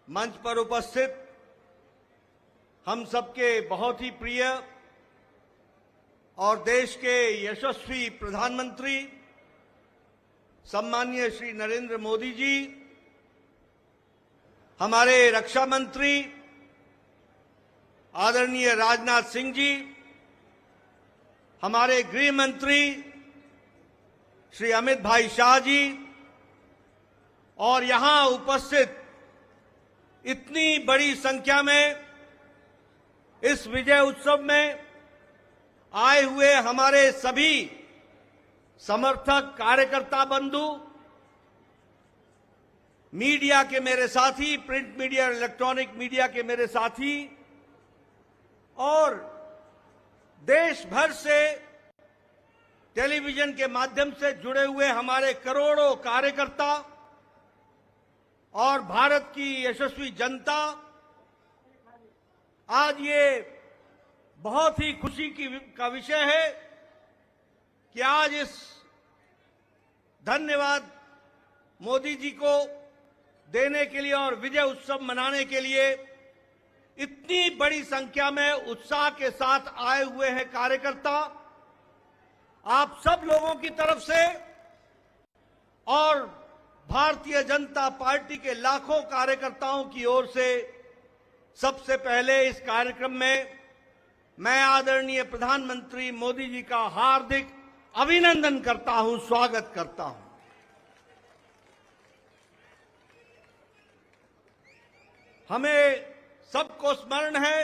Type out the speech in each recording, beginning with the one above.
मंच पर उपस्थित हम सबके बहुत ही प्रिय और देश के यशस्वी प्रधानमंत्री सम्माननीय श्री नरेंद्र मोदी जी, हमारे रक्षा मंत्री आदरणीय राजनाथ सिंह जी, हमारे गृह मंत्री श्री अमित भाई शाह जी और यहां उपस्थित इतनी बड़ी संख्या में इस विजय उत्सव में आए हुए हमारे सभी समर्थक, कार्यकर्ता बंधु, मीडिया के मेरे साथी, प्रिंट मीडिया, इलेक्ट्रॉनिक मीडिया के मेरे साथी और देश भर से टेलीविजन के माध्यम से जुड़े हुए हमारे करोड़ों कार्यकर्ता और भारत की यशस्वी जनता, आज ये बहुत ही खुशी का विषय है कि आज इस धन्यवाद मोदी जी को देने के लिए और विजय उत्सव मनाने के लिए इतनी बड़ी संख्या में उत्साह के साथ आए हुए हैं कार्यकर्ता। आप सब लोगों की तरफ से और भारतीय जनता पार्टी के लाखों कार्यकर्ताओं की ओर से सबसे पहले इस कार्यक्रम में मैं आदरणीय प्रधानमंत्री मोदी जी का हार्दिक अभिनंदन करता हूं, स्वागत करता हूं। हमें सबको स्मरण है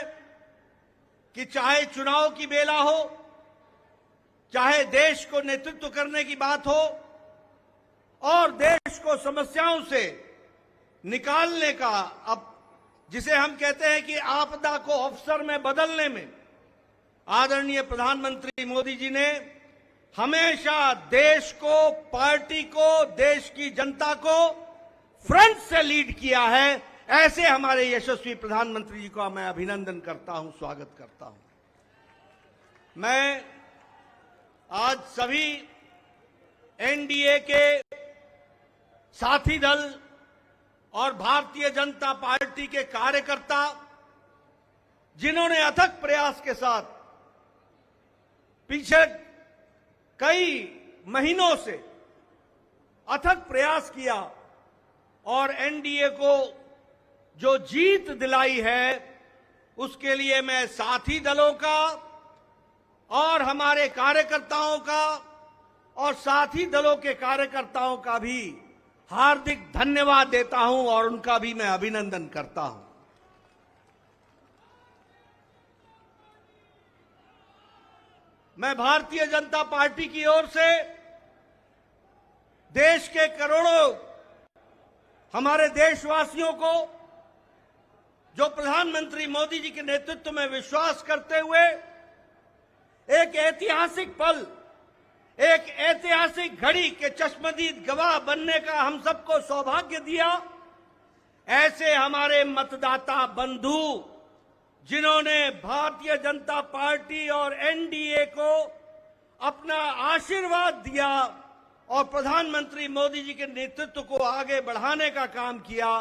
कि चाहे चुनाव की बेला हो, चाहे देश को नेतृत्व करने की बात हो और देश को समस्याओं से निकालने का, अब जिसे हम कहते हैं कि आपदा को अवसर में बदलने में आदरणीय प्रधानमंत्री मोदी जी ने हमेशा देश को, पार्टी को, देश की जनता को फ्रंट से लीड किया है। ऐसे हमारे यशस्वी प्रधानमंत्री जी का मैं अभिनंदन करता हूं, स्वागत करता हूं। मैं आज सभी एनडीए के साथी दल और भारतीय जनता पार्टी के कार्यकर्ता, जिन्होंने अथक प्रयास के साथ पीछे कई महीनों से अथक प्रयास किया और एनडीए को जो जीत दिलाई है, उसके लिए मैं साथी दलों का और हमारे कार्यकर्ताओं का और साथी दलों के कार्यकर्ताओं का भी हार्दिक धन्यवाद देता हूं और उनका भी मैं अभिनंदन करता हूं। मैं भारतीय जनता पार्टी की ओर से देश के करोड़ों हमारे देशवासियों को, जो प्रधानमंत्री मोदी जी के नेतृत्व में विश्वास करते हुए एक ऐतिहासिक पल, एक ऐतिहासिक घड़ी के चश्मदीद गवाह बनने का हम सबको सौभाग्य दिया, ऐसे हमारे मतदाता बंधु, जिन्होंने भारतीय जनता पार्टी और एनडीए को अपना आशीर्वाद दिया और प्रधानमंत्री मोदी जी के नेतृत्व को आगे बढ़ाने का काम किया,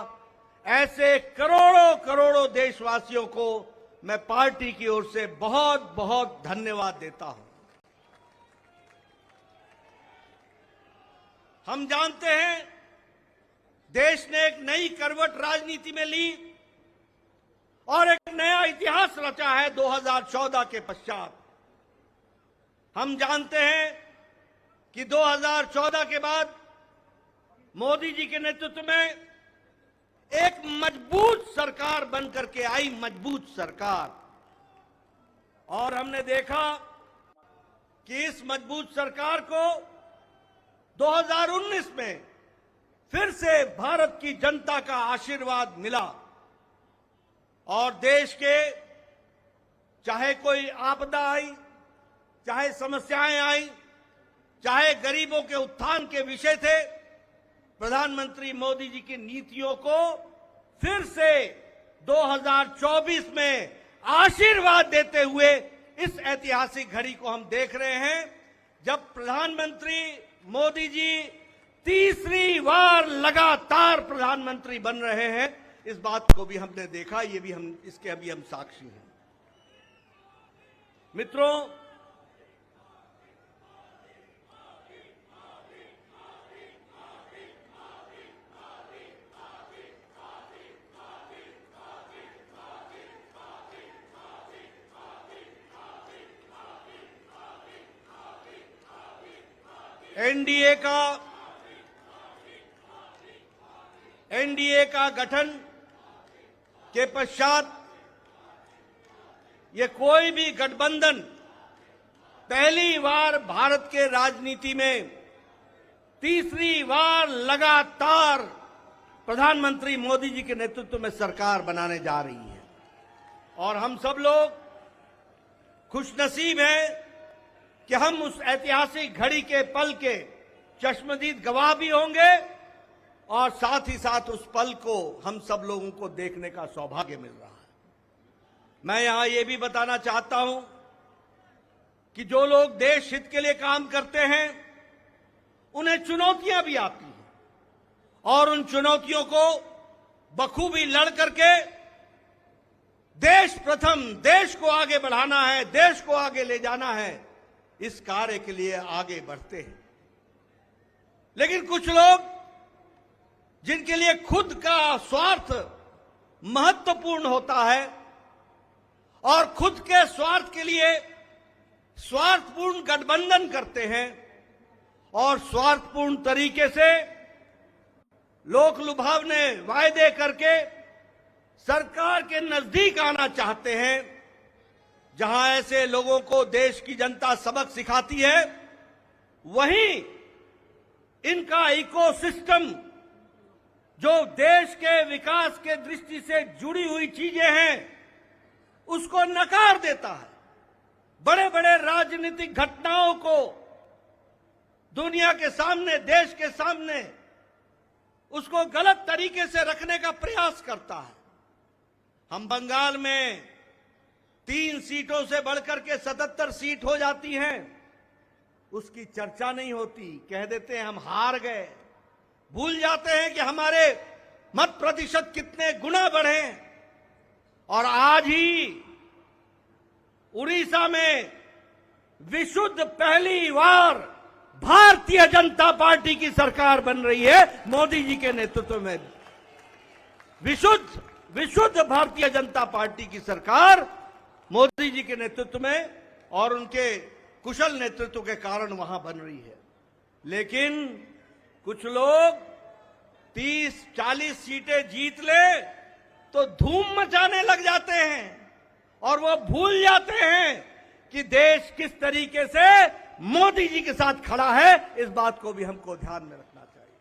ऐसे करोड़ों करोड़ों देशवासियों को मैं पार्टी की ओर से बहुत बहुत धन्यवाद देता हूं। हम जानते हैं देश ने एक नई करवट राजनीति में ली और एक नया इतिहास रचा है 2014 के पश्चात। हम जानते हैं कि 2014 के बाद मोदी जी के नेतृत्व में एक मजबूत सरकार बनकर के आई, मजबूत सरकार, और हमने देखा कि इस मजबूत सरकार को 2019 में फिर से भारत की जनता का आशीर्वाद मिला और देश के चाहे कोई आपदा आई, चाहे समस्याएं आई, चाहे गरीबों के उत्थान के विषय थे, प्रधानमंत्री मोदी जी की नीतियों को फिर से 2024 में आशीर्वाद देते हुए इस ऐतिहासिक घड़ी को हम देख रहे हैं, जब प्रधानमंत्री मोदी जी तीसरी बार लगातार प्रधानमंत्री बन रहे हैं। इस बात को भी हमने देखा, ये भी हम इसके अभी हम साक्षी हैं। मित्रों, एनडीए का गठन के पश्चात ये कोई भी गठबंधन पहली बार भारत के राजनीति में तीसरी बार लगातार प्रधानमंत्री मोदी जी के नेतृत्व में सरकार बनाने जा रही है। और हम सब लोग खुशनसीब हैं कि हम उस ऐतिहासिक घड़ी के पल के चश्मदीद गवाह भी होंगे और साथ ही साथ उस पल को हम सब लोगों को देखने का सौभाग्य मिल रहा है। मैं यहां ये भी बताना चाहता हूं कि जो लोग देश हित के लिए काम करते हैं उन्हें चुनौतियां भी आती हैं और उन चुनौतियों को बखूबी लड़ करके देश प्रथम, देश को आगे बढ़ाना है, देश को आगे ले जाना है, इस कार्य के लिए आगे बढ़ते हैं। लेकिन कुछ लोग जिनके लिए खुद का स्वार्थ महत्वपूर्ण होता है और खुद के स्वार्थ के लिए स्वार्थपूर्ण गठबंधन करते हैं और स्वार्थपूर्ण तरीके से लोक लुभावने वायदे करके सरकार के नजदीक आना चाहते हैं, जहां ऐसे लोगों को देश की जनता सबक सिखाती है, वहीं इनका इकोसिस्टम जो देश के विकास के दृष्टि से जुड़ी हुई चीजें हैं उसको नकार देता है। बड़े बड़े राजनीतिक घटनाओं को दुनिया के सामने, देश के सामने उसको गलत तरीके से रखने का प्रयास करता है। हम बंगाल में 3 सीटों से बढ़कर के 77 सीट हो जाती हैं, उसकी चर्चा नहीं होती, कह देते हैं हम हार गए, भूल जाते हैं कि हमारे मत प्रतिशत कितने गुना बढ़े। और आज ही उड़ीसा में विशुद्ध पहली बार भारतीय जनता पार्टी की सरकार बन रही है, मोदी जी के नेतृत्व में। विशुद्ध भारतीय जनता पार्टी की सरकार मोदी जी के नेतृत्व में और उनके कुशल नेतृत्व के कारण वहां बन रही है। लेकिन कुछ लोग 30-40 सीटें जीत ले तो धूम मचाने लग जाते हैं और वो भूल जाते हैं कि देश किस तरीके से मोदी जी के साथ खड़ा है। इस बात को भी हमको ध्यान में रखना चाहिए।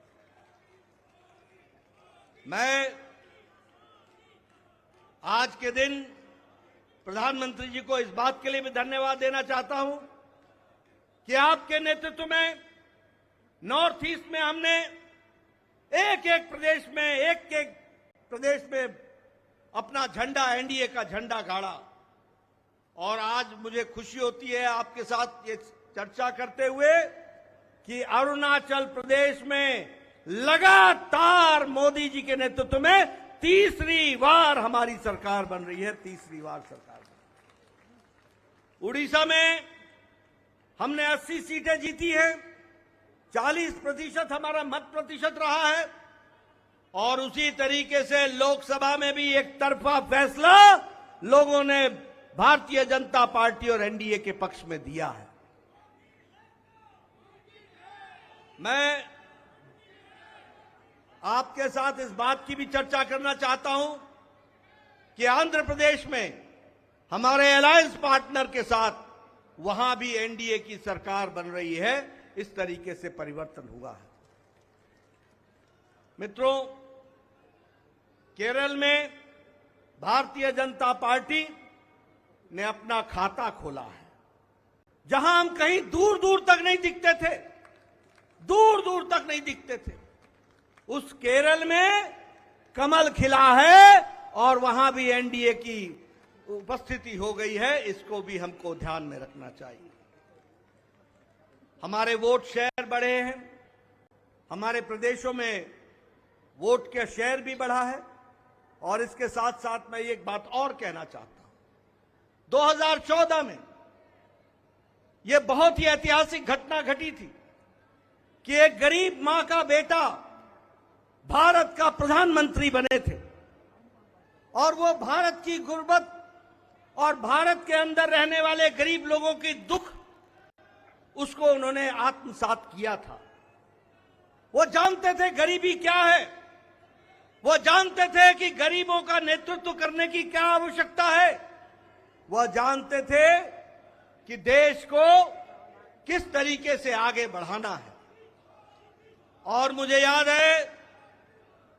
मैं आज के दिन प्रधानमंत्री जी को इस बात के लिए भी धन्यवाद देना चाहता हूं कि आपके नेतृत्व में नॉर्थ ईस्ट में हमने एक एक प्रदेश में अपना झंडा, एनडीए का झंडा गाड़ा। और आज मुझे खुशी होती है आपके साथ ये चर्चा करते हुए कि अरुणाचल प्रदेश में लगातार मोदी जी के नेतृत्व में तीसरी बार हमारी सरकार बन रही है, तीसरी बार सरकार। उड़ीसा में हमने 80 सीटें जीती हैं, 40% हमारा मत प्रतिशत रहा है और उसी तरीके से लोकसभा में भी एक तरफा फैसला लोगों ने भारतीय जनता पार्टी और एनडीए के पक्ष में दिया है। मैं आपके साथ इस बात की भी चर्चा करना चाहता हूं कि आंध्र प्रदेश में हमारे अलायंस पार्टनर के साथ वहां भी एनडीए की सरकार बन रही है। इस तरीके से परिवर्तन हुआ है। मित्रों, केरल में भारतीय जनता पार्टी ने अपना खाता खोला है, जहां हम कहीं दूर दूर तक नहीं दिखते थे, दूर दूर तक नहीं दिखते थे, उस केरल में कमल खिला है और वहां भी एनडीए की उपस्थिति हो गई है। इसको भी हमको ध्यान में रखना चाहिए। हमारे वोट शेयर बढ़े हैं, हमारे प्रदेशों में वोट का शेयर भी बढ़ा है और इसके साथ साथ मैं एक बात और कहना चाहता हूं। 2014 में यह बहुत ही ऐतिहासिक घटना घटी थी कि एक गरीब मां का बेटा भारत का प्रधानमंत्री बने थे और वो भारत की गुर्बत और भारत के अंदर रहने वाले गरीब लोगों की दुख उसको उन्होंने आत्मसात किया था। वो जानते थे गरीबी क्या है, वो जानते थे कि गरीबों का नेतृत्व करने की क्या आवश्यकता है, वह जानते थे कि देश को किस तरीके से आगे बढ़ाना है। और मुझे याद है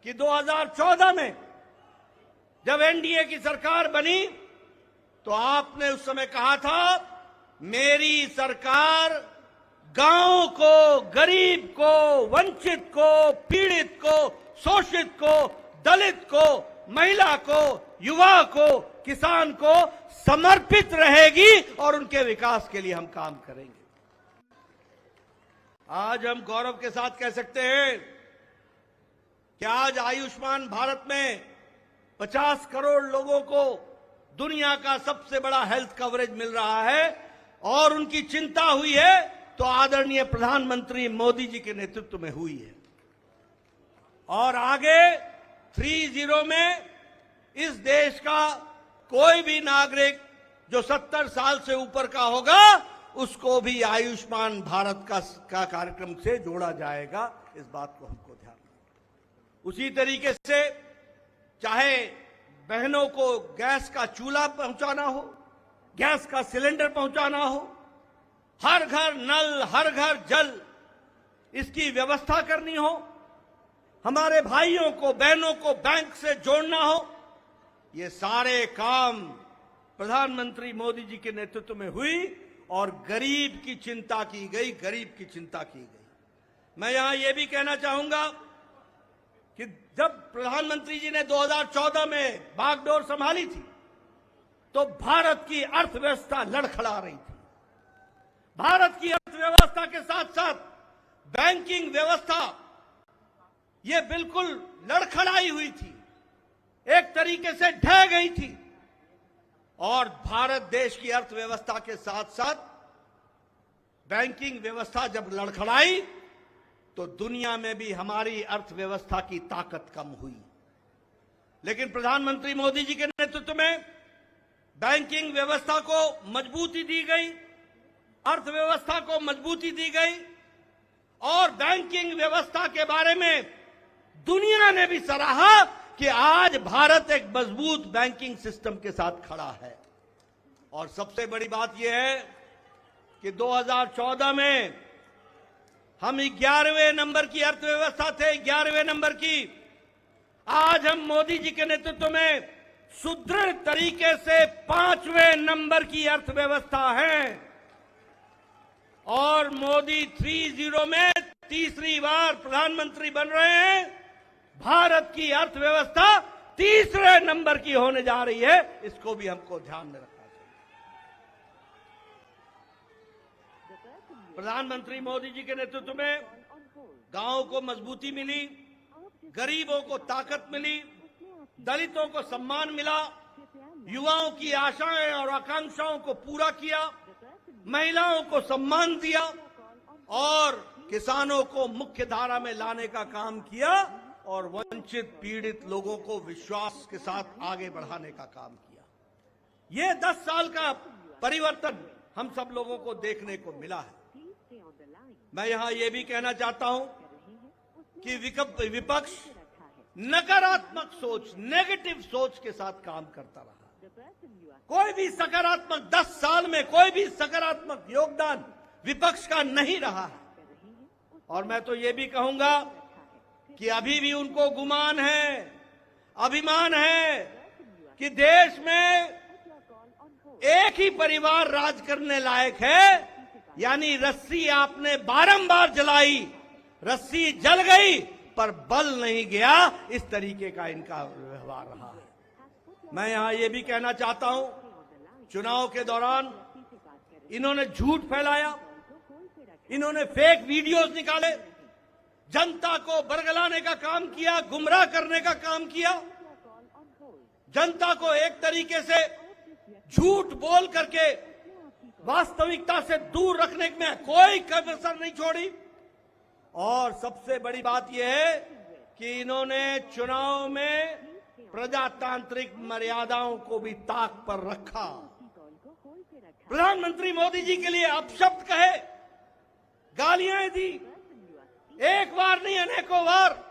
कि 2014 में जब एनडीए की सरकार बनी तो आपने उस समय कहा था मेरी सरकार गांव को, गरीब को, वंचित को, पीड़ित को, शोषित को, दलित को, महिला को, युवा को, किसान को समर्पित रहेगी और उनके विकास के लिए हम काम करेंगे। आज हम गौरव के साथ कह सकते हैं कि आज आयुष्मान भारत में 50 करोड़ लोगों को दुनिया का सबसे बड़ा हेल्थ कवरेज मिल रहा है और उनकी चिंता हुई है तो आदरणीय प्रधानमंत्री मोदी जी के नेतृत्व में हुई है। और आगे 30 में इस देश का कोई भी नागरिक जो 70 साल से ऊपर का होगा उसको भी आयुष्मान भारत का कार्यक्रम से जोड़ा जाएगा। इस बात को हमको ध्यान रखना। उसी तरीके से चाहे बहनों को गैस का चूल्हा पहुंचाना हो, गैस का सिलेंडर पहुंचाना हो, हर घर नल, हर घर जल, इसकी व्यवस्था करनी हो, हमारे भाइयों को, बहनों को बैंक से जोड़ना हो, ये सारे काम प्रधानमंत्री मोदी जी के नेतृत्व में हुई और गरीब की चिंता की गई, गरीब की चिंता की गई। मैं यहां यह भी कहना चाहूंगा कि जब प्रधानमंत्री जी ने 2014 में बागडोर संभाली थी तो भारत की अर्थव्यवस्था लड़खड़ा रही थी। भारत की अर्थव्यवस्था के साथ साथ बैंकिंग व्यवस्था ये बिल्कुल लड़खड़ाई हुई थी, एक तरीके से ढह गई थी। और भारत देश की अर्थव्यवस्था के साथ साथ बैंकिंग व्यवस्था जब लड़खड़ाई तो दुनिया में भी हमारी अर्थव्यवस्था की ताकत कम हुई। लेकिन प्रधानमंत्री मोदी जी के नेतृत्व में बैंकिंग व्यवस्था को मजबूती दी गई, अर्थव्यवस्था को मजबूती दी गई और बैंकिंग व्यवस्था के बारे में दुनिया ने भी सराहा कि आज भारत एक मजबूत बैंकिंग सिस्टम के साथ खड़ा है। और सबसे बड़ी बात यह है कि 2014 में हम 11वें नंबर की अर्थव्यवस्था थे, 11वें नंबर की। आज हम मोदी जी के नेतृत्व में सुदृढ़ तरीके से 5वें नंबर की अर्थव्यवस्था है और मोदी 30 में तीसरी बार प्रधानमंत्री बन रहे हैं। भारत की अर्थव्यवस्था तीसरे नंबर की होने जा रही है, इसको भी हमको ध्यान में रखना चाहिए। प्रधानमंत्री मोदी जी के नेतृत्व में गांवों को मजबूती मिली, गरीबों को ताकत मिली, दलितों को सम्मान मिला, युवाओं की आशाएं और आकांक्षाओं को पूरा किया, महिलाओं को सम्मान दिया और किसानों को मुख्य धारा में लाने का काम किया और वंचित पीड़ित लोगों को विश्वास के साथ आगे बढ़ाने का काम किया। ये 10 साल का परिवर्तन हम सब लोगों को देखने को मिला है। मैं यहां ये भी कहना चाहता हूं कि विपक्ष नकारात्मक सोच, नेगेटिव सोच के साथ काम करता रहा। कोई भी सकारात्मक 10 साल में कोई भी सकारात्मक योगदान विपक्ष का नहीं रहा है। और मैं तो ये भी कहूंगा कि अभी भी उनको गुमान है, अभिमान है कि देश में एक ही परिवार राज करने लायक है। यानी रस्सी आपने बारंबार जलाई, रस्सी जल गई पर बल नहीं गया, इस तरीके का इनका व्यवहार रहा है। मैं यहां यह भी कहना चाहता हूं, चुनाव के दौरान इन्होंने झूठ फैलाया, इन्होंने फेक वीडियोस निकाले, जनता को बरगलाने का काम किया, गुमराह करने का काम किया जनता को एक तरीके से झूठ बोल करके वास्तविकता से दूर रखने में कोई कसर नहीं छोड़ी। और सबसे बड़ी बात यह है कि इन्होंने चुनाव में प्रजातांत्रिक मर्यादाओं को भी ताक पर रखा। प्रधानमंत्री मोदी जी के लिए अपशब्द कहे, गालियां दी, एक बार नहीं अनेकों बार।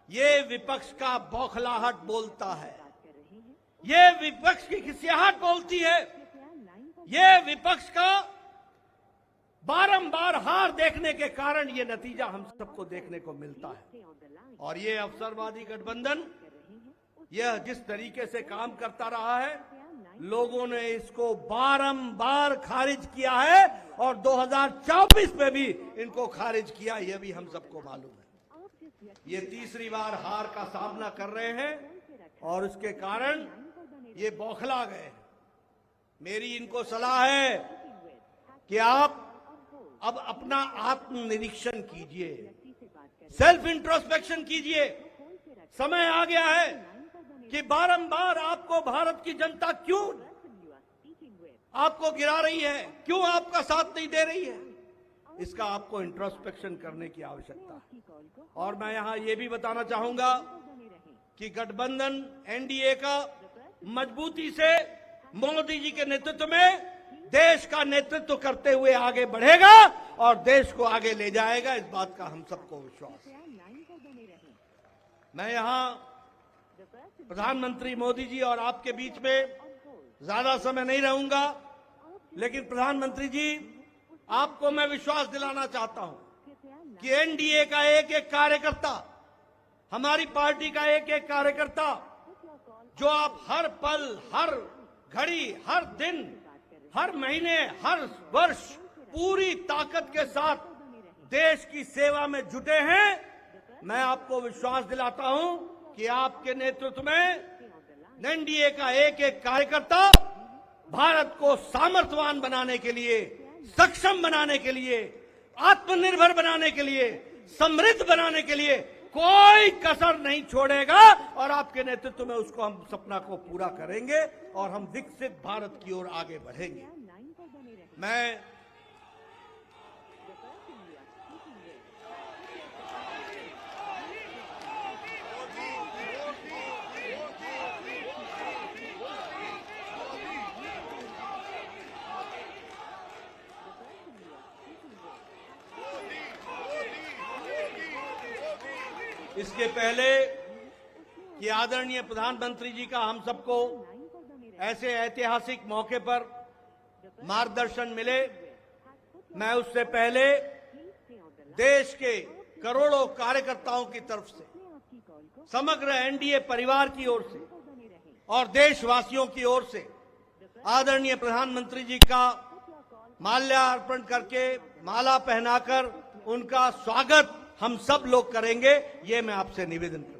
ये विपक्ष का बौखलाहट बोलता है, ये विपक्ष की खिसियाहट बोलती है, ये विपक्ष का बारंबार हार देखने के कारण ये नतीजा हम सबको देखने को मिलता है। और ये अवसरवादी गठबंधन यह जिस तरीके से काम करता रहा है, लोगों ने इसको बारंबार खारिज किया है और 2024 में भी इनको खारिज किया, यह भी हम सबको मालूम है। ये तीसरी बार हार का सामना कर रहे हैं और उसके कारण ये बौखला गए। मेरी इनको सलाह है कि आप अब अपना आत्मनिरीक्षण कीजिए, सेल्फ इंट्रोस्पेक्शन कीजिए। समय आ गया है कि बारंबार आपको भारत की जनता क्यों आपको गिरा रही है, क्यों आपका साथ नहीं दे रही है, इसका आपको इंट्रोस्पेक्शन करने की आवश्यकता है। और मैं यहां यह भी बताना चाहूंगा कि गठबंधन एनडीए का मजबूती से मोदी जी के नेतृत्व में देश का नेतृत्व करते हुए आगे बढ़ेगा और देश को आगे ले जाएगा, इस बात का हम सबको विश्वास है। मैं यहां प्रधानमंत्री मोदी जी और आपके बीच में ज्यादा समय नहीं रहूंगा, लेकिन प्रधानमंत्री जी आपको मैं विश्वास दिलाना चाहता हूं कि एनडीए का एक एक कार्यकर्ता, हमारी पार्टी का एक एक कार्यकर्ता, जो आप हर पल, हर घड़ी, हर दिन, हर महीने, हर वर्ष पूरी ताकत के साथ देश की सेवा में जुटे हैं, मैं आपको विश्वास दिलाता हूं कि आपके नेतृत्व में एनडीए का एक एक कार्यकर्ता भारत को सामर्थ्यवान बनाने के लिए, सक्षम बनाने के लिए, आत्मनिर्भर बनाने के लिए, समृद्ध बनाने के लिए कोई कसर नहीं छोड़ेगा और आपके नेतृत्व में उसको हम सपना को पूरा करेंगे और हम विकसित भारत की ओर आगे बढ़ेंगे। मैं इसके पहले कि आदरणीय प्रधानमंत्री जी का हम सबको ऐसे ऐतिहासिक मौके पर मार्गदर्शन मिले, मैं उससे पहले देश के करोड़ों कार्यकर्ताओं की तरफ से, समग्र एनडीए परिवार की ओर से और देशवासियों की ओर से आदरणीय प्रधानमंत्री जी का माल्यार्पण करके, माला पहनाकर उनका स्वागत हम सब लोग करेंगे, ये मैं आपसे निवेदन करूंगा।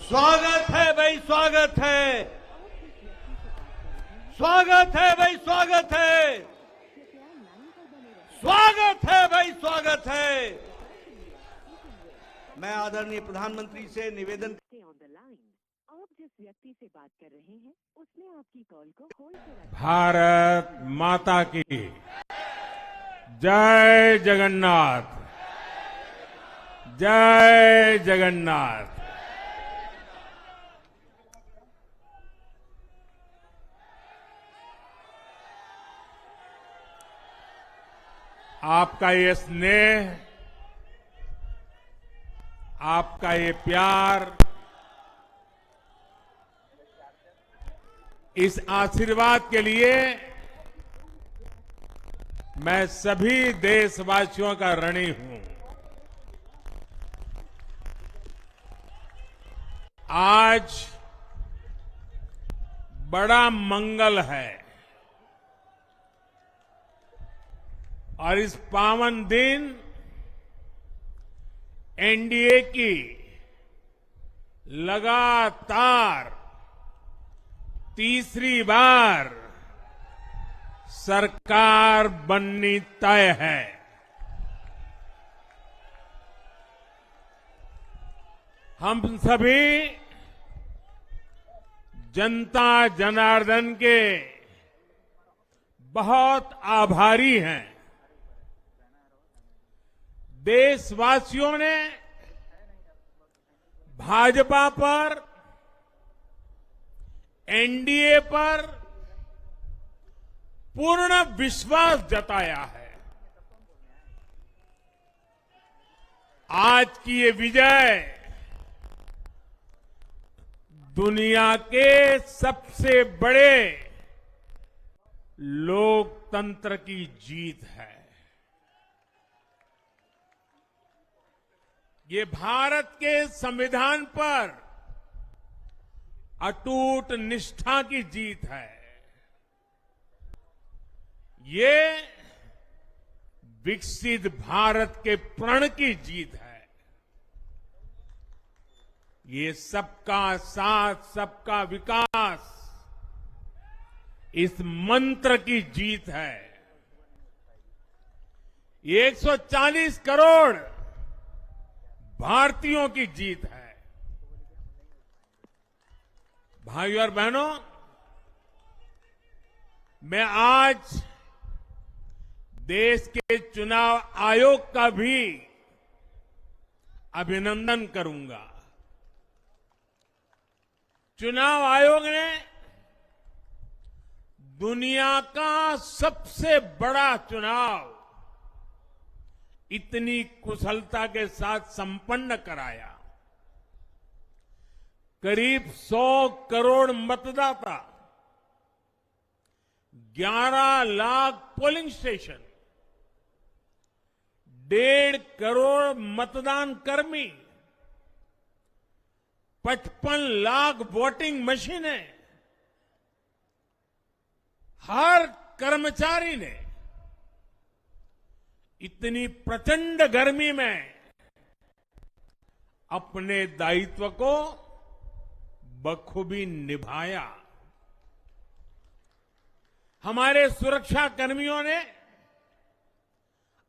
स्वागत है भाई, स्वागत है, स्वागत है भाई, स्वागत है, स्वागत है भाई, स्वागत है। मैं आदरणीय प्रधानमंत्री से निवेदन, आप जिस व्यक्ति से बात कर रहे हैं उसने आपकी कॉल को होल्ड पर रखा। भारत माता की जय जगन्नाथ, जय जगन्नाथ। आपका ये स्नेह, आपका ये प्यार, इस आशीर्वाद के लिए मैं सभी देशवासियों का ऋणी हूं। आज बड़ा मंगल है और इस पावन दिन एनडीए की लगातार तीसरी बार सरकार बननी तय है। हम सभी जनता जनार्दन के बहुत आभारी हैं। देशवासियों ने भाजपा पर, एनडीए पर पूर्ण विश्वास जताया है। आज की ये विजय दुनिया के सबसे बड़े लोकतंत्र की जीत है। ये भारत के संविधान पर अटूट निष्ठा की जीत है। ये विकसित भारत के प्रण की जीत है। ये सबका साथ, सबका विकास, इस मंत्र की जीत है। ये 140 करोड़ भारतीयों की जीत है। भाइयों और बहनों, मैं आज देश के चुनाव आयोग का भी अभिनंदन करूंगा। चुनाव आयोग ने दुनिया का सबसे बड़ा चुनाव इतनी कुशलता के साथ संपन्न कराया। करीब 100 करोड़ मतदाता, 11 लाख पोलिंग स्टेशन, 1.5 करोड़ मतदान कर्मी, 55 लाख वोटिंग मशीनें, हर कर्मचारी ने इतनी प्रचंड गर्मी में अपने दायित्व को बखूबी निभाया। हमारे सुरक्षा कर्मियों ने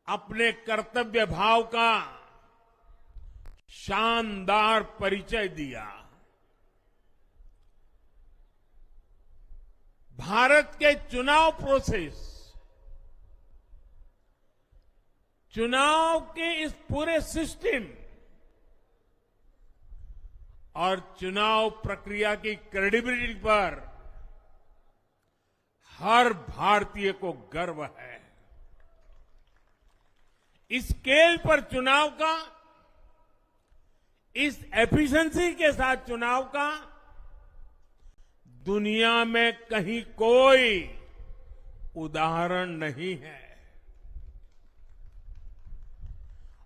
अपने कर्तव्य भाव का शानदार परिचय दिया। भारत के चुनाव प्रोसेस, चुनाव के इस पूरे सिस्टम और चुनाव प्रक्रिया की क्रेडिबिलिटी पर हर भारतीय को गर्व है। इस स्केल पर चुनाव का, इस एफिशिएंसी के साथ चुनाव का दुनिया में कहीं कोई उदाहरण नहीं है।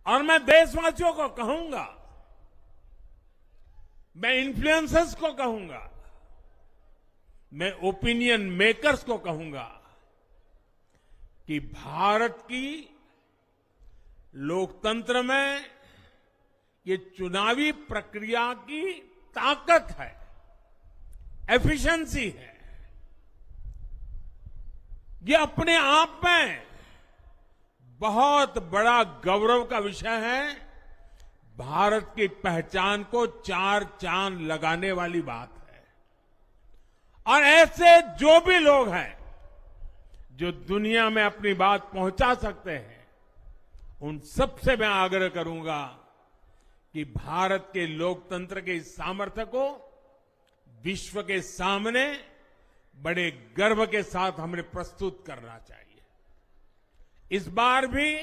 और मैं देशवासियों को कहूंगा, मैं इन्फ्लुएंसर्स को कहूंगा, मैं ओपिनियन मेकर्स को कहूंगा कि भारत की लोकतंत्र में ये चुनावी प्रक्रिया की ताकत है, एफिशिएंसी है। ये अपने आप में बहुत बड़ा गौरव का विषय है। भारत की पहचान को 4 चांद लगाने वाली बात है। और ऐसे जो भी लोग हैं जो दुनिया में अपनी बात पहुंचा सकते हैं, उन सबसे मैं आग्रह करूंगा कि भारत के लोकतंत्र के इस सामर्थ्य को विश्व के सामने बड़े गर्व के साथ हमें प्रस्तुत करना चाहिए। इस बार भी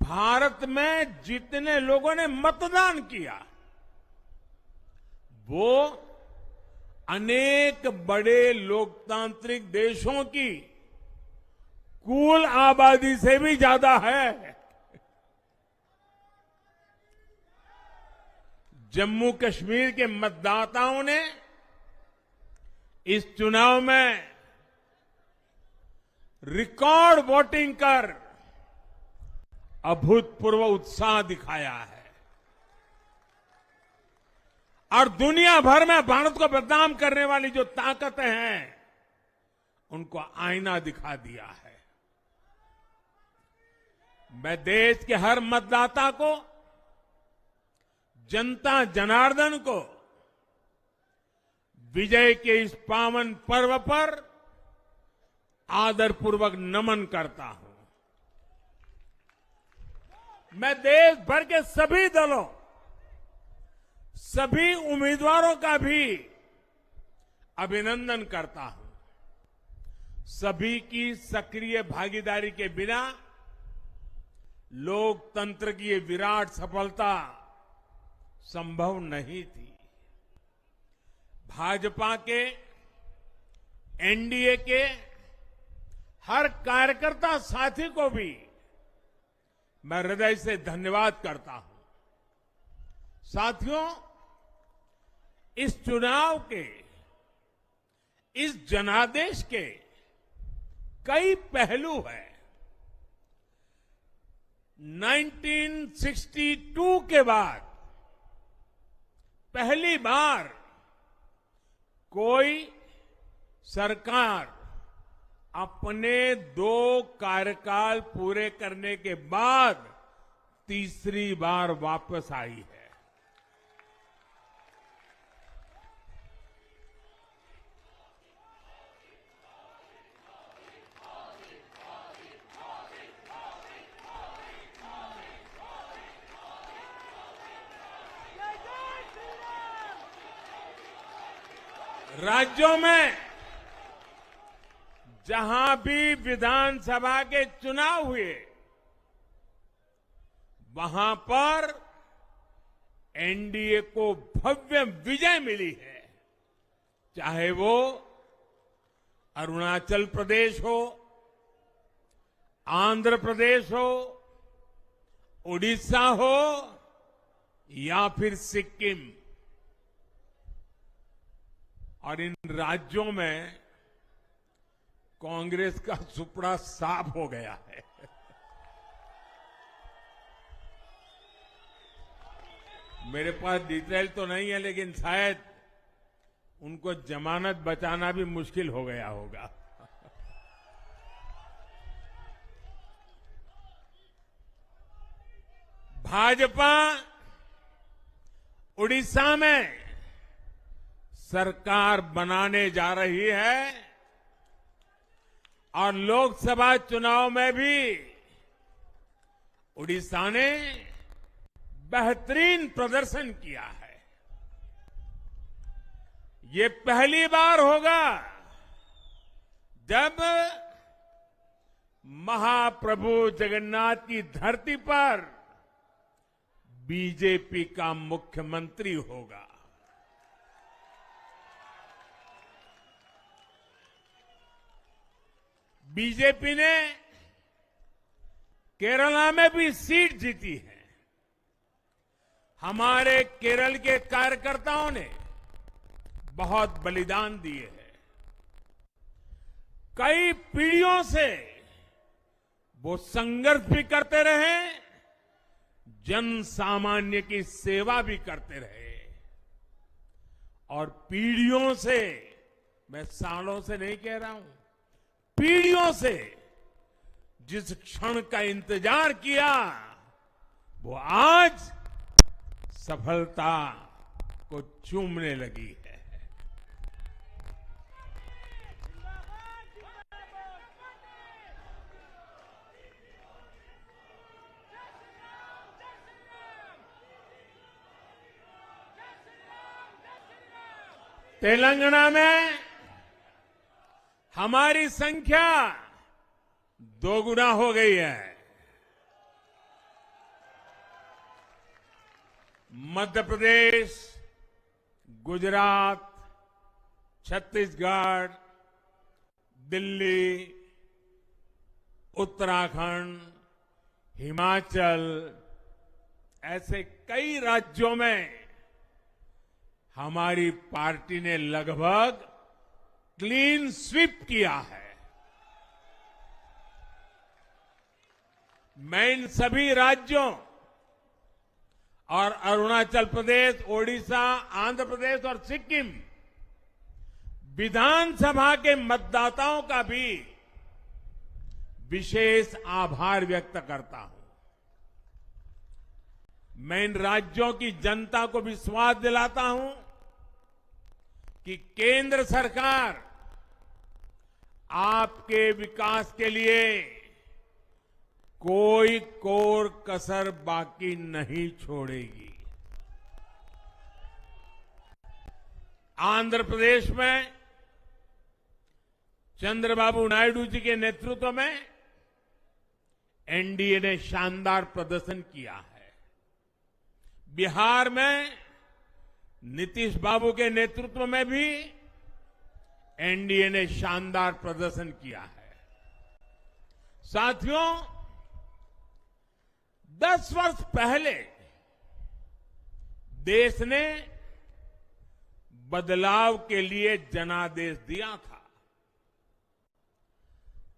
भारत में जितने लोगों ने मतदान किया, वो अनेक बड़े लोकतांत्रिक देशों की कुल आबादी से भी ज्यादा है। जम्मू कश्मीर के मतदाताओं ने इस चुनाव में रिकॉर्ड वोटिंग कर अभूतपूर्व उत्साह दिखाया है और दुनिया भर में भारत को बदनाम करने वाली जो ताकतें हैं उनको आईना दिखा दिया है। मैं देश के हर मतदाता को, जनता जनार्दन को विजय के इस पावन पर्व पर आदरपूर्वक नमन करता हूं। मैं देश भर के सभी दलों, सभी उम्मीदवारों का भी अभिनंदन करता हूं। सभी की सक्रिय भागीदारी के बिना लोकतंत्र की ये विराट सफलता संभव नहीं थी। भाजपा के, एनडीए के हर कार्यकर्ता साथी को भी मैं हृदय से धन्यवाद करता हूं। साथियों, इस चुनाव के, इस जनादेश के कई पहलू हैं। 1962 के बाद पहली बार कोई सरकार अपने 2 कार्यकाल पूरे करने के बाद तीसरी बार वापस आई है। राज्यों में जहां भी विधानसभा के चुनाव हुए वहां पर एनडीए को भव्य विजय मिली है। चाहे वो अरुणाचल प्रदेश हो, आंध्र प्रदेश हो, उड़ीसा हो या फिर सिक्किम। और इन राज्यों में कांग्रेस का सुपड़ा साफ हो गया है। मेरे पास डिटेल तो नहीं है, लेकिन शायद उनको जमानत बचाना भी मुश्किल हो गया होगा। भाजपा उड़ीसा में सरकार बनाने जा रही है और लोकसभा चुनाव में भी उड़ीसा ने बेहतरीन प्रदर्शन किया है। ये पहली बार होगा जब महाप्रभु जगन्नाथ की धरती पर बीजेपी का मुख्यमंत्री होगा। बीजेपी ने केरला में भी सीट जीती है। हमारे केरल के कार्यकर्ताओं ने बहुत बलिदान दिए हैं। कई पीढ़ियों से वो संघर्ष भी करते रहे, जन सामान्य की सेवा भी करते रहे और पीढ़ियों से, मैं सालों से नहीं कह रहा हूं, पीढ़ियों से जिस क्षण का इंतजार किया वो आज सफलता को चूमने लगी है। तेलंगाना में हमारी संख्या 2 गुना हो गई है। मध्य प्रदेश, गुजरात, छत्तीसगढ़, दिल्ली, उत्तराखंड, हिमाचल, ऐसे कई राज्यों में हमारी पार्टी ने लगभग क्लीन स्वीप किया है। मैं इन सभी राज्यों और अरुणाचल प्रदेश, ओडिशा, आंध्र प्रदेश और सिक्किम विधानसभा के मतदाताओं का भी विशेष आभार व्यक्त करता हूं। मैं इन राज्यों की जनता को विश्वास दिलाता हूं कि केंद्र सरकार आपके विकास के लिए कोई कोर कसर बाकी नहीं छोड़ेगी। आंध्र प्रदेश में चंद्रबाबू नायडू जी के नेतृत्व में एनडीए ने शानदार प्रदर्शन किया है। बिहार में नीतीश बाबू के नेतृत्व में भी एनडीए ने शानदार प्रदर्शन किया है। साथियों, 10 वर्ष पहले देश ने बदलाव के लिए जनादेश दिया था।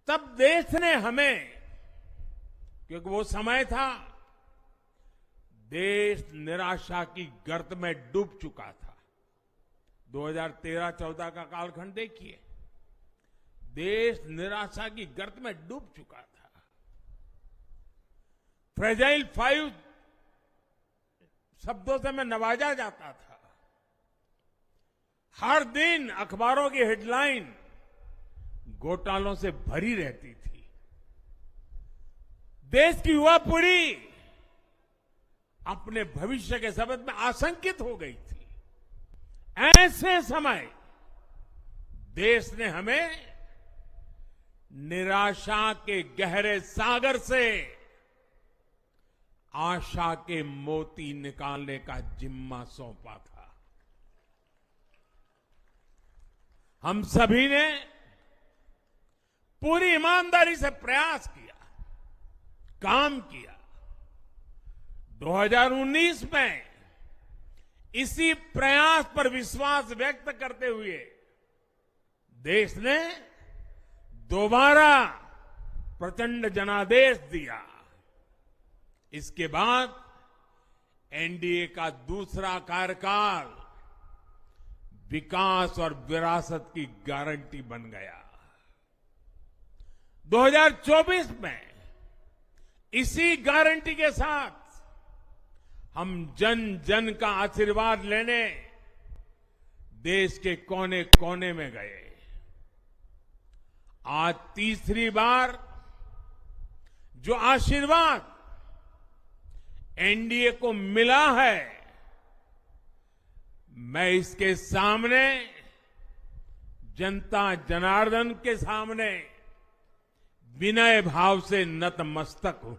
तब देश ने हमें, क्योंकि वो समय था देश निराशा की गर्त में डूब चुका था। 2013-14 का कालखंड देखिए, देश निराशा की गर्त में डूब चुका था। फ्रेजाइल 5 शब्दों से मैं नवाजा जाता था। हर दिन अखबारों की हेडलाइन घोटालों से भरी रहती थी। देश की युवा पीढ़ी अपने भविष्य के संबंध में आशंकित हो गई थी। ऐसे समय देश ने हमें निराशा के गहरे सागर से आशा के मोती निकालने का जिम्मा सौंपा था। हम सभी ने पूरी ईमानदारी से प्रयास किया, काम किया। 2019 में इसी प्रयास पर विश्वास व्यक्त करते हुए देश ने दोबारा प्रचंड जनादेश दिया। इसके बाद एनडीए का दूसरा कार्यकाल विकास और विरासत की गारंटी बन गया। 2024 में इसी गारंटी के साथ हम जन जन का आशीर्वाद लेने देश के कोने कोने में गए। आज तीसरी बार जो आशीर्वाद एनडीए को मिला है, मैं इसके सामने, जनता जनार्दन के सामने विनय भाव से नतमस्तक हूं।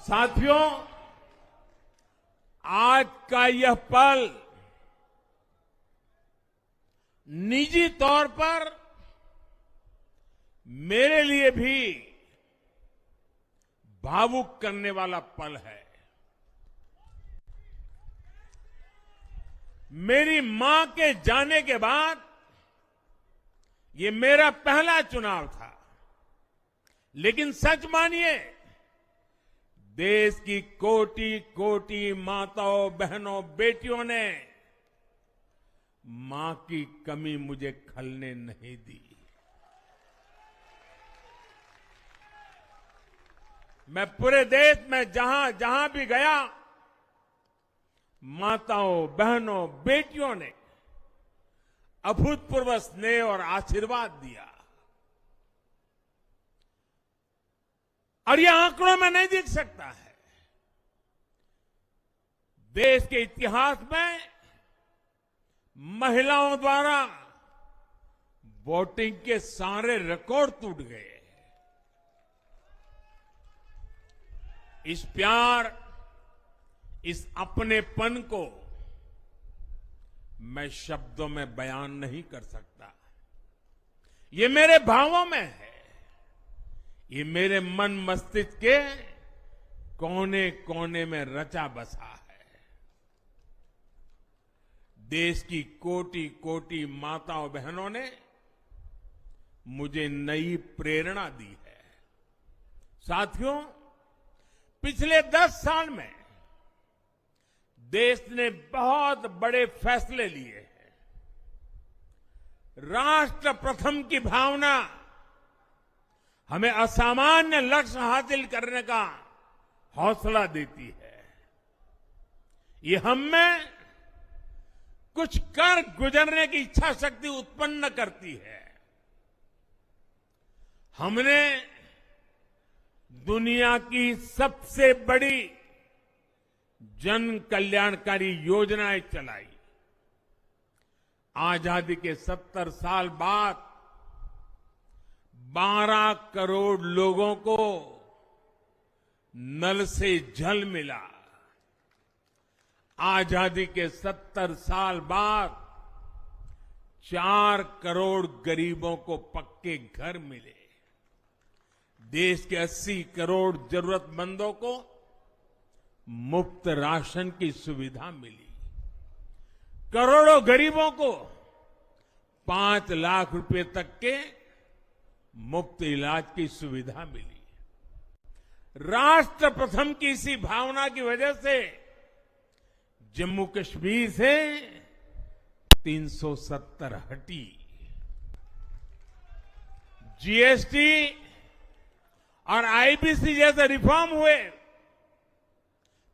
साथियों, आज का यह पल निजी तौर पर मेरे लिए भी भावुक करने वाला पल है। मेरी मां के जाने के बाद ये मेरा पहला चुनाव था, लेकिन सच मानिए, देश की कोटि कोटि माताओं, बहनों, बेटियों ने मां की कमी मुझे खलने नहीं दी। मैं पूरे देश में जहां जहां भी गया, माताओं, बहनों, बेटियों ने अभूतपूर्व स्नेह और आशीर्वाद दिया। और यह आंकड़ों में नहीं दिख सकता है। देश के इतिहास में महिलाओं द्वारा वोटिंग के सारे रिकॉर्ड टूट गए। इस प्यार, इस अपनेपन को मैं शब्दों में बयान नहीं कर सकता। ये मेरे भावों में है, ये मेरे मन मस्तिष्क के कोने कोने में रचा बसा है। देश की कोटि कोटि माताओं बहनों ने मुझे नई प्रेरणा दी है। साथियों, पिछले 10 साल में देश ने बहुत बड़े फैसले लिए हैं। राष्ट्र प्रथम की भावना हमें असामान्य लक्ष्य हासिल करने का हौसला देती है। ये हम में कुछ कर गुजरने की इच्छा शक्ति उत्पन्न करती है। हमने दुनिया की सबसे बड़ी जन कल्याणकारी योजनाएं चलाई। आजादी के 70 साल बाद 12 करोड़ लोगों को नल से जल मिला। आजादी के 70 साल बाद 4 करोड़ गरीबों को पक्के घर मिले। देश के 80 करोड़ जरूरतमंदों को मुफ्त राशन की सुविधा मिली। करोड़ों गरीबों को 5 लाख रुपए तक के मुफ्त इलाज की सुविधा मिली। राष्ट्र प्रथम की इसी भावना की वजह से जम्मू कश्मीर से 370 हटी। जीएसटी और आईबीसी जैसे रिफॉर्म हुए,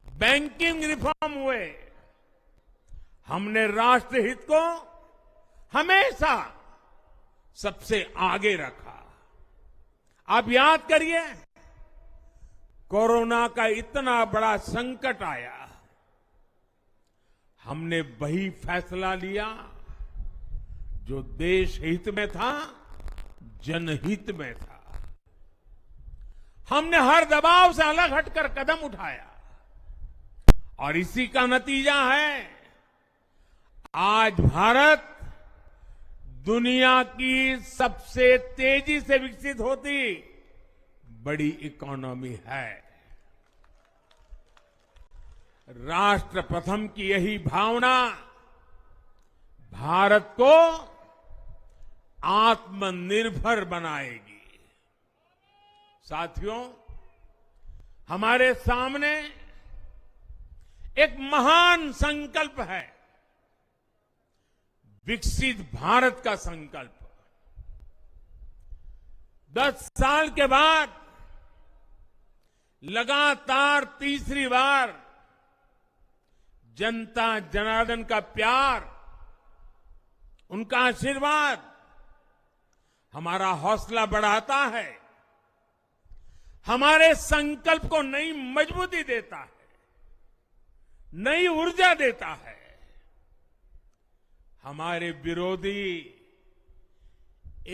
बैंकिंग रिफॉर्म हुए। हमने राष्ट्रहित को हमेशा सबसे आगे रखा। आप याद करिए, कोरोना का इतना बड़ा संकट आया, हमने वही फैसला लिया जो देश हित में था, जनहित में था। हमने हर दबाव से अलग हटकर कदम उठाया और इसी का नतीजा है आज भारत दुनिया की सबसे तेजी से विकसित होती बड़ी इकोनॉमी है। राष्ट्र प्रथम की यही भावना भारत को आत्मनिर्भर बनाएगी। साथियों, हमारे सामने एक महान संकल्प है, विकसित भारत का संकल्प। 10 साल के बाद लगातार तीसरी बार जनता जनार्दन का प्यार, उनका आशीर्वाद हमारा हौसला बढ़ाता है, हमारे संकल्प को नई मजबूती देता है, नई ऊर्जा देता है। हमारे विरोधी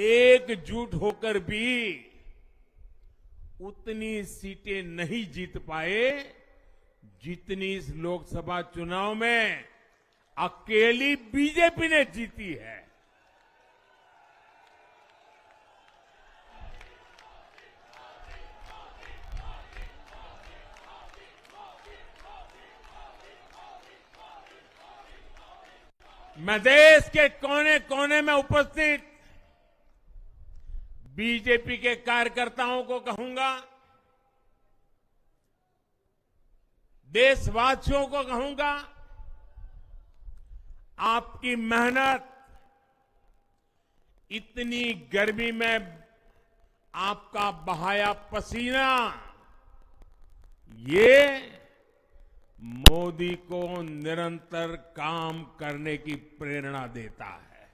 एकजुट होकर भी उतनी सीटें नहीं जीत पाए जितनी इस लोकसभा चुनाव में अकेली बीजेपी ने जीती है। मैं देश के कोने कोने में उपस्थित बीजेपी के कार्यकर्ताओं को कहूंगा, देशवासियों को कहूंगा, आपकी मेहनत, इतनी गर्मी में आपका बहाया पसीना, ये मोदी को निरंतर काम करने की प्रेरणा देता है।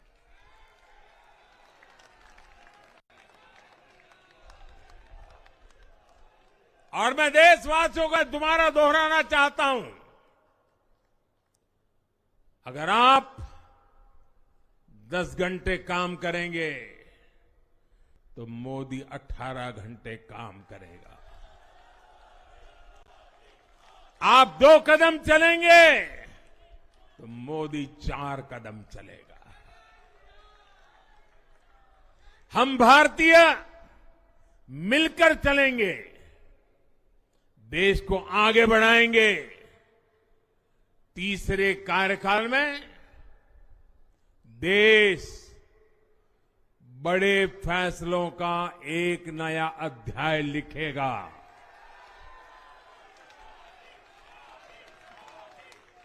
और मैं देशवासियों का दोबारा दोहराना चाहता हूं, अगर आप 10 घंटे काम करेंगे तो मोदी 18 घंटे काम करेगा। आप 2 कदम चलेंगे तो मोदी 4 कदम चलेगा। हम भारतीय मिलकर चलेंगे, देश को आगे बढ़ाएंगे। तीसरे कार्यकाल में देश बड़े फैसलों का एक नया अध्याय लिखेगा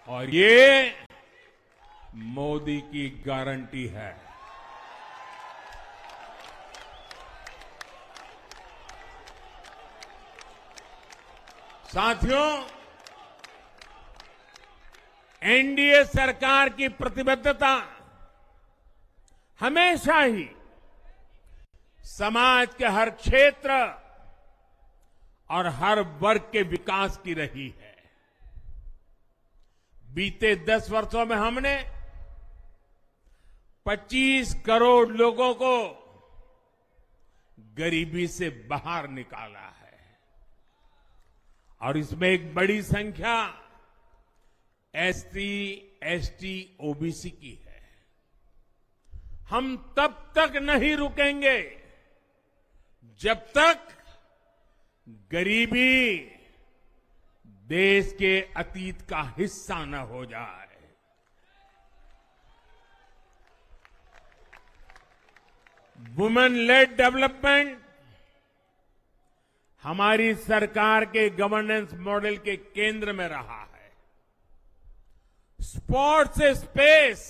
और ये मोदी की गारंटी है। साथियों, एनडीए सरकार की प्रतिबद्धता हमेशा ही समाज के हर क्षेत्र और हर वर्ग के विकास की रही है। बीते 10 वर्षों में हमने 25 करोड़ लोगों को गरीबी से बाहर निकाला है और इसमें एक बड़ी संख्या एसटी, एसटी, ओबीसी की है। हम तब तक नहीं रुकेंगे जब तक गरीबी देश के अतीत का हिस्सा न हो जाए। वुमेन लेड डेवलपमेंट हमारी सरकार के गवर्नेंस मॉडल के केंद्र में रहा है। स्पोर्ट्स से स्पेस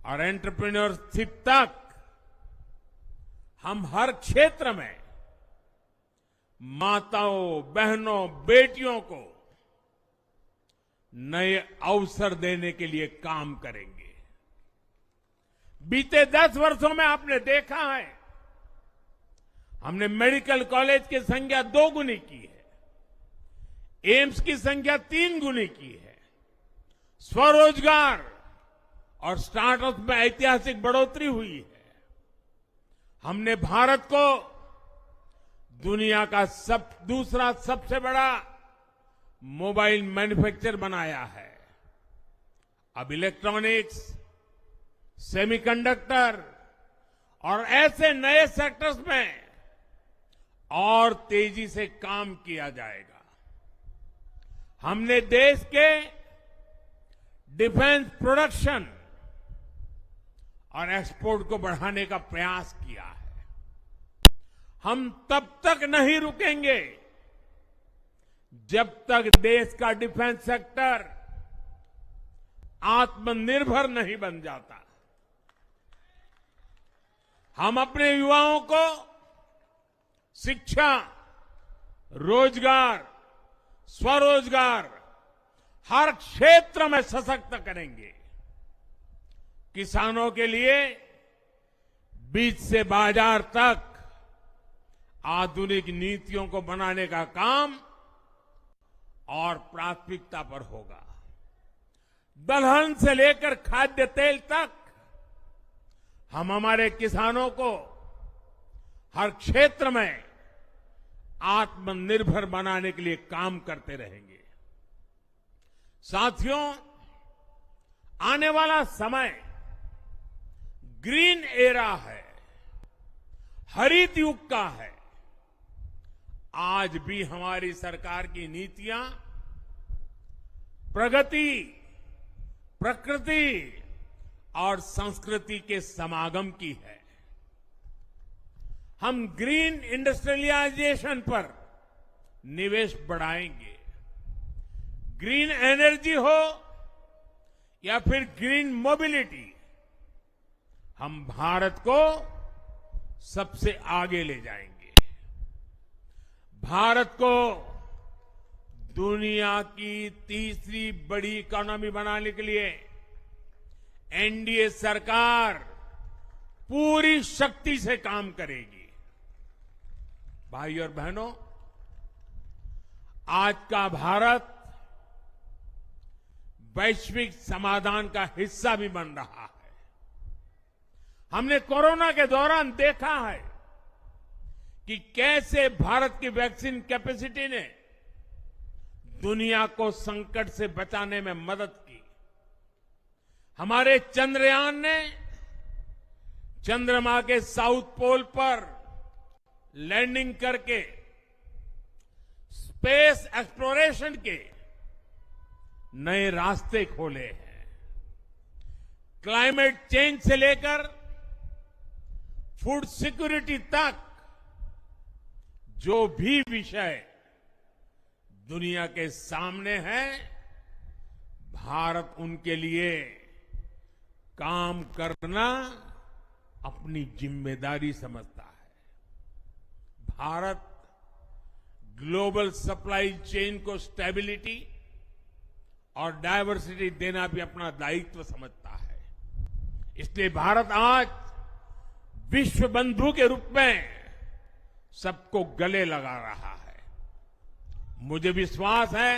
और एंटरप्रेन्योरशिप तक हम हर क्षेत्र में माताओं, बहनों, बेटियों को नए अवसर देने के लिए काम करेंगे। बीते 10 वर्षों में आपने देखा है, हमने मेडिकल कॉलेज की संख्या 2 गुनी की है, एम्स की संख्या 3 गुनी की है, स्वरोजगार और स्टार्टअप में ऐतिहासिक बढ़ोतरी हुई है। हमने भारत को दुनिया का दूसरा सबसे बड़ा मोबाइल मैन्युफैक्चरर बनाया है। अब इलेक्ट्रॉनिक्स, सेमीकंडक्टर और ऐसे नए सेक्टर्स में और तेजी से काम किया जाएगा। हमने देश के डिफेंस प्रोडक्शन और एक्सपोर्ट को बढ़ाने का प्रयास किया है। हम तब तक नहीं रुकेंगे जब तक देश का डिफेंस सेक्टर आत्मनिर्भर नहीं बन जाता। हम अपने युवाओं को शिक्षा, रोजगार, स्वरोजगार हर क्षेत्र में सशक्त करेंगे। किसानों के लिए बीज से बाजार तक आधुनिक नीतियों को बनाने का काम और प्राथमिकता पर होगा। दलहन से लेकर खाद्य तेल तक हम हमारे किसानों को हर क्षेत्र में आत्मनिर्भर बनाने के लिए काम करते रहेंगे। साथियों, आने वाला समय ग्रीन एरा है, हरित युग का है। आज भी हमारी सरकार की नीतियां प्रगति, प्रकृति और संस्कृति के समागम की है। हम ग्रीन इंडस्ट्रियलाइजेशन पर निवेश बढ़ाएंगे। ग्रीन एनर्जी हो या फिर ग्रीन मोबिलिटी, हम भारत को सबसे आगे ले जाएंगे। भारत को दुनिया की तीसरी बड़ी इकोनॉमी बनाने के लिए एनडीए सरकार पूरी शक्ति से काम करेगी। भाई और बहनों, आज का भारत वैश्विक समाधान का हिस्सा भी बन रहा है। हमने कोरोना के दौरान देखा है कि कैसे भारत की वैक्सीन कैपेसिटी ने दुनिया को संकट से बचाने में मदद की। हमारे चंद्रयान ने चंद्रमा के साउथ पोल पर लैंडिंग करके स्पेस एक्सप्लोरेशन के नए रास्ते खोले हैं। क्लाइमेट चेंज से लेकर फूड सिक्योरिटी तक जो भी विषय दुनिया के सामने है, भारत उनके लिए काम करना अपनी जिम्मेदारी समझता है। भारत ग्लोबल सप्लाई चेन को स्टेबिलिटी और डायवर्सिटी देना भी अपना दायित्व समझता है। इसलिए भारत आज विश्व बंधु के रूप में सबको गले लगा रहा है। मुझे विश्वास है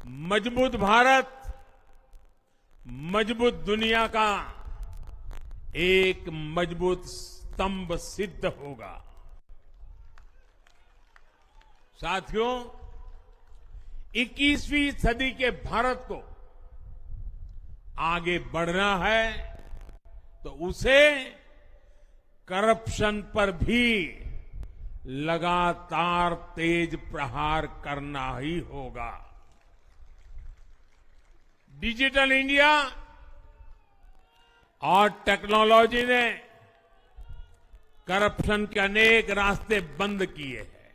मजबूत भारत मजबूत दुनिया का एक मजबूत स्तंभ सिद्ध होगा। साथियों, 21वीं सदी के भारत को आगे बढ़ना है तो उसे करप्शन पर भी लगातार तेज प्रहार करना ही होगा। डिजिटल इंडिया और टेक्नोलॉजी ने करप्शन के अनेक रास्ते बंद किए हैं,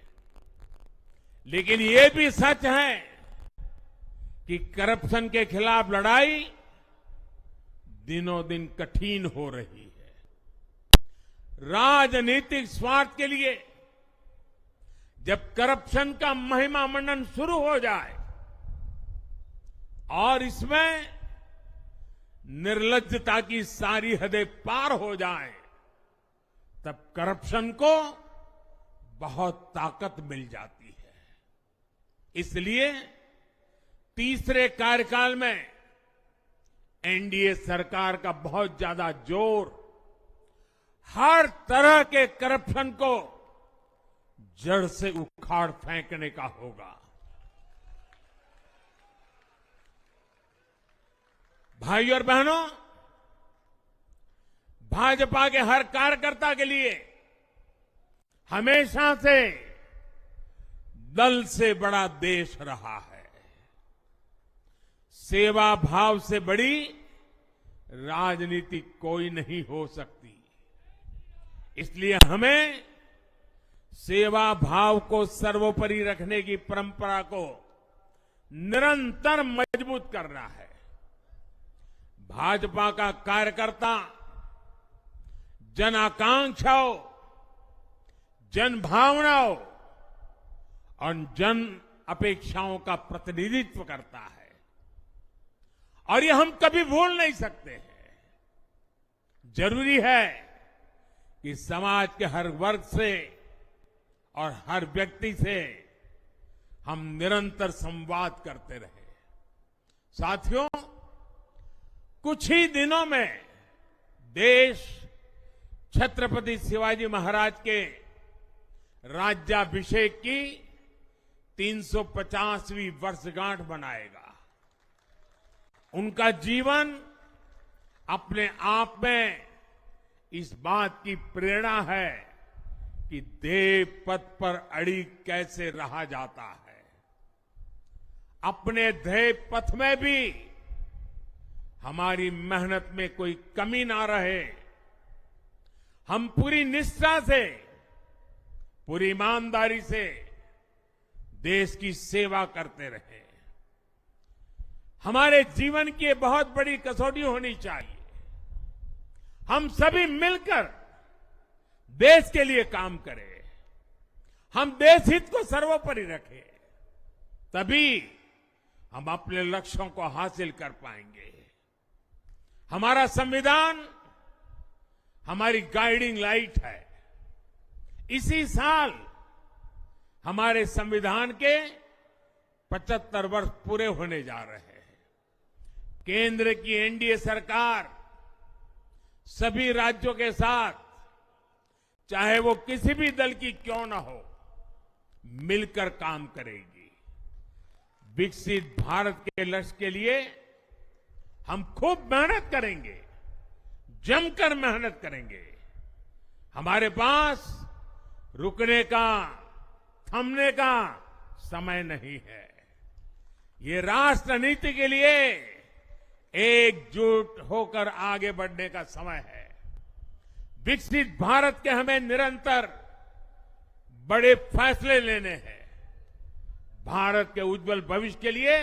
लेकिन ये भी सच है कि करप्शन के खिलाफ लड़ाई दिनों दिन कठिन हो रही है। राजनीतिक स्वार्थ के लिए जब करप्शन का महिमा मंडन शुरू हो जाए और इसमें निर्लज्जता की सारी हदें पार हो जाए, तब करप्शन को बहुत ताकत मिल जाती है। इसलिए तीसरे कार्यकाल में एनडीए सरकार का बहुत ज्यादा जोर हर तरह के करप्शन को जड़ से उखाड़ फेंकने का होगा। भाइयों और बहनों, भाजपा के हर कार्यकर्ता के लिए हमेशा से दल से बड़ा देश रहा है। सेवा भाव से बड़ी राजनीति कोई नहीं हो सकती। इसलिए हमें सेवा भाव को सर्वोपरि रखने की परंपरा को निरंतर मजबूत करना है। भाजपा का कार्यकर्ता जन आकांक्षाओं, जन भावनाओं और जन अपेक्षाओं का प्रतिनिधित्व करता है और ये हम कभी भूल नहीं सकते हैं। जरूरी है कि समाज के हर वर्ग से और हर व्यक्ति से हम निरंतर संवाद करते रहे। साथियों, कुछ ही दिनों में देश छत्रपति शिवाजी महाराज के राज्याभिषेक की 350वीं वर्षगांठ मनाएगा। उनका जीवन अपने आप में इस बात की प्रेरणा है कि देव पथ पर अड़ी कैसे रहा जाता है। अपने देव पथ में भी हमारी मेहनत में कोई कमी ना रहे। हम पूरी निष्ठा से, पूरी ईमानदारी से देश की सेवा करते रहे। हमारे जीवन की बहुत बड़ी कसौटी होनी चाहिए। हम सभी मिलकर देश के लिए काम करें, हम देश हित को सर्वोपरि रखें, तभी हम अपने लक्ष्यों को हासिल कर पाएंगे। हमारा संविधान हमारी गाइडिंग लाइट है। इसी साल हमारे संविधान के 75 वर्ष पूरे होने जा रहे हैं। केंद्र की एनडीए सरकार सभी राज्यों के साथ, चाहे वो किसी भी दल की क्यों ना हो, मिलकर काम करेगी। विकसित भारत के लक्ष्य के लिए हम खूब मेहनत करेंगे, जमकर मेहनत करेंगे। हमारे पास रुकने का, थमने का समय नहीं है। ये राष्ट्र नीति के लिए एकजुट होकर आगे बढ़ने का समय है। विकसित भारत के हमें निरंतर बड़े फैसले लेने हैं। भारत के उज्जवल भविष्य के लिए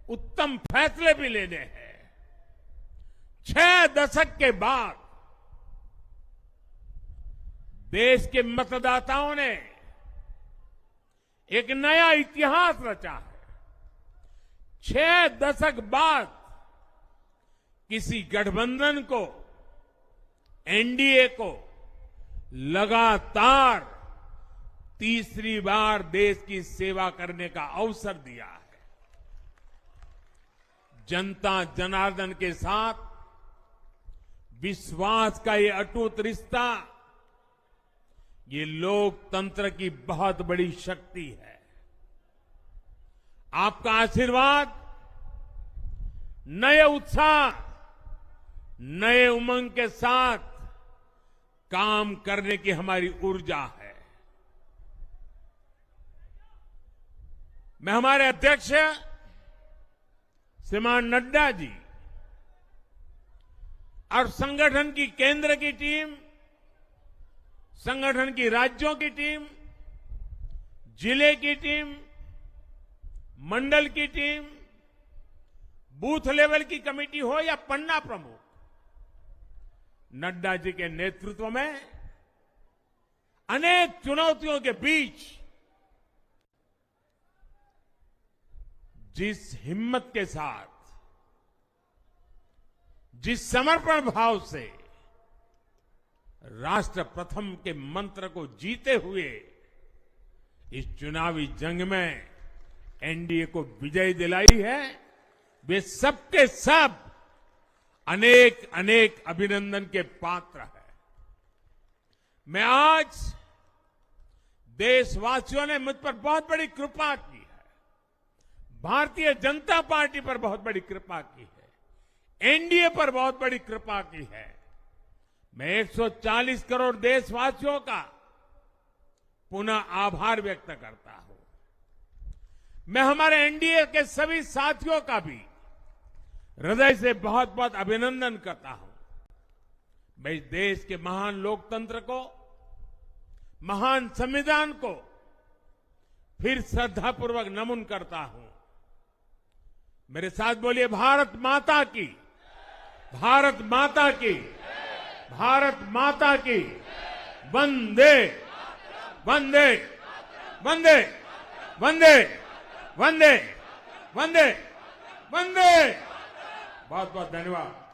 उत्तम फैसले भी लेने हैं। 6 दशक के बाद देश के मतदाताओं ने एक नया इतिहास रचा है। 6 दशक बाद किसी गठबंधन को, एनडीए को लगातार तीसरी बार देश की सेवा करने का अवसर दिया है। जनता जनार्दन के साथ विश्वास का ये अटूट रिश्ता, ये लोकतंत्र की बहुत बड़ी शक्ति है। आपका आशीर्वाद नए उत्साह, नए उमंग के साथ काम करने की हमारी ऊर्जा है। मैं हमारे अध्यक्ष श्रीमान नड्डा जी और संगठन की केंद्र की टीम, संगठन की राज्यों की टीम, जिले की टीम, मंडल की टीम, बूथ लेवल की कमेटी हो या पन्ना प्रमुख, नड्डा जी के नेतृत्व में अनेक चुनौतियों के बीच जिस हिम्मत के साथ, जिस समर्पण भाव से राष्ट्र प्रथम के मंत्र को जीते हुए इस चुनावी जंग में एनडीए को विजय दिलाई है, वे सबके सब अनेक अनेक अभिनंदन के पात्र हैं। मैं आज देशवासियों ने मुझ पर बहुत बड़ी कृपा की है, भारतीय जनता पार्टी पर बहुत बड़ी कृपा की है, एनडीए पर बहुत बड़ी कृपा की है। मैं 140 करोड़ देशवासियों का पुनः आभार व्यक्त करता हूं। मैं हमारे एनडीए के सभी साथियों का भी हृदय से बहुत बहुत अभिनंदन करता हूं। मैं इस देश के महान लोकतंत्र को, महान संविधान को फिर श्रद्धापूर्वक नमन करता हूं। मेरे साथ बोलिए, भारत माता की, भारत माता की, भारत माता की, वंदे वंदे वंदे वंदे वंदे वंदे वंदे। बहुत बहुत धन्यवाद।